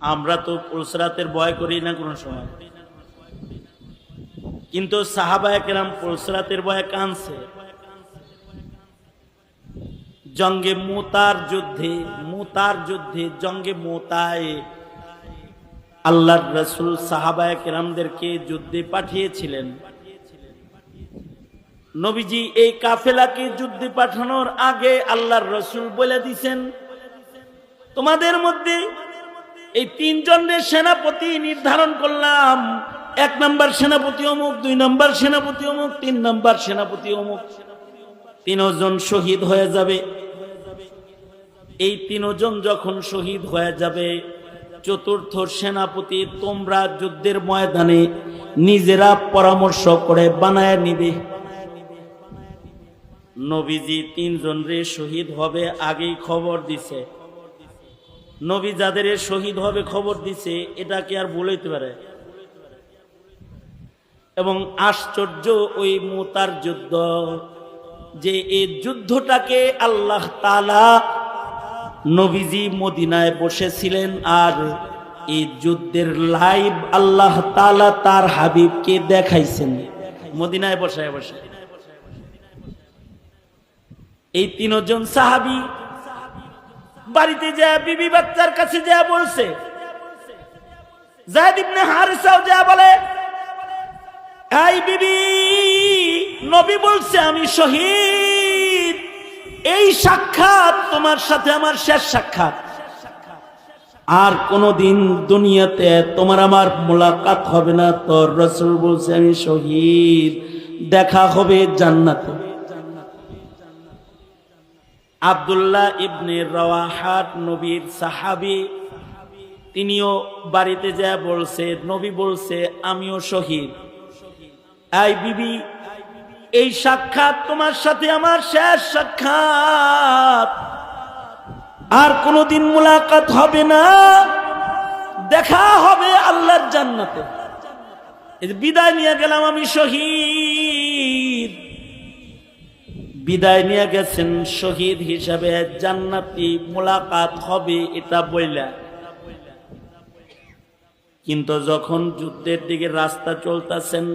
আমরা তো পুলসরাতের ভয় করি না কোনো সময়, কিন্তু সাহাবায়ে কেরাম পুলসরাতের ভয়ে কাঁদছে। জঙ্গে মুতার যুদ্ধে জঙ্গে মুতায় আল্লাহর রাসূল সাহাবায়ে কেরামদেরকে যুদ্ধে পাঠিয়েছিলেন। নবীজি এই কাফেলাকে যুদ্ধে পাঠানোর আগে আল্লাহর রাসূল বলে দিয়েছেন, তোমাদের মধ্যে এই তিনজনের সেনাপতি নির্ধারণ করলাম। 1 নম্বর সেনাপতি অমুক, 2 নম্বর সেনাপতি অমুক, 3 নম্বর সেনাপতি অমুক। 3 জন শহীদ হয়ে যাবে। এই 3 জন যখন শহীদ হয়ে যাবে, 4র্থ সেনাপতি তোমরা যুদ্ধের ময়দানে নিজেরা পরামর্শ করে বানায় নিবে। নবীজি 3 জনরে শহীদ হবে আগেই খবর দিছে। নবী যাদের শহীদ হবে খবর দিছে, এটা কি আর বলতে পারে? এবং আশ্চর্য ওই মুতার যুদ্ধ, যে এই যুদ্ধটাকে আল্লাহ তাআলা নবীজি মদিনায় বসেছিলেন, আর এই যুদ্ধের লাইভ আল্লাহ তাআলা তার হাবিবকে দেখাইছেন মদিনায় বসে বসে। এই 3 জন সাহাবী বাড়িতে যায় বিবি বাচ্চার কাছে যায় বলছে, যায়েদ ইবনে হারিসাও যায় বলে, এই বিবি, নবী বলছে আমি শহীদ, এই সাক্ষাৎ তোমার সাথে আমার শেষ সাক্ষাৎ, আর কোনদিন দুনিয়াতে তোমার আমার মোলাকাত হবে না। তোর রাসূল বলছে আমি শহীদ, দেখা হবে জান্নাতে। আব্দুল্লাহ ইবনে রাওয়াহা নবীর সাহাবী, তিনিও বাড়িতে যায় বলছে, নবী বলছে আমিও শহীদ। এই বিবি, এই সাক্ষাৎ তোমার সাথে আমার শেষ সাক্ষাৎ, আর কোনদিন মুলাকাত হবে না, দেখা হবে আল্লাহর জান্নাতে। বিদায় নিয়ে গেলাম, আমি শহীদ। বিদায় নিয়ে গেছেন শহীদ হিসাবে, জান্নাতি মুলাকাত হবে এটা বইলা। কিন্তু যখন যুদ্ধের দিকে রাস্তা চলতেছেন,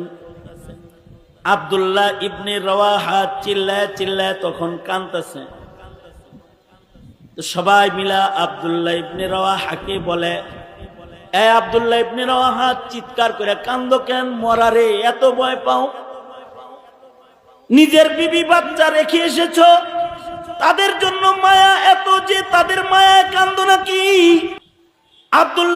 আব্দুল্লাহ ইবনে রাওয়াহা চিল্লায় চিল্লায় তখন কাঁদতেছে। সবাই মিলা আব্দুল্লাহ ইবনে রাওয়াহাকে বলে, এ আব্দুল্লাহ ইবনে রাওয়াহা, চিৎকার করে কান্দো কেন? মরারে এত ভয় পাও? নিজের বিবি বাচ্চা রেখে এসেছো, তাদের জন্য মায়া এত যে তাদের মায়ায় কান্দো নাকি? আব্দুল্লাহ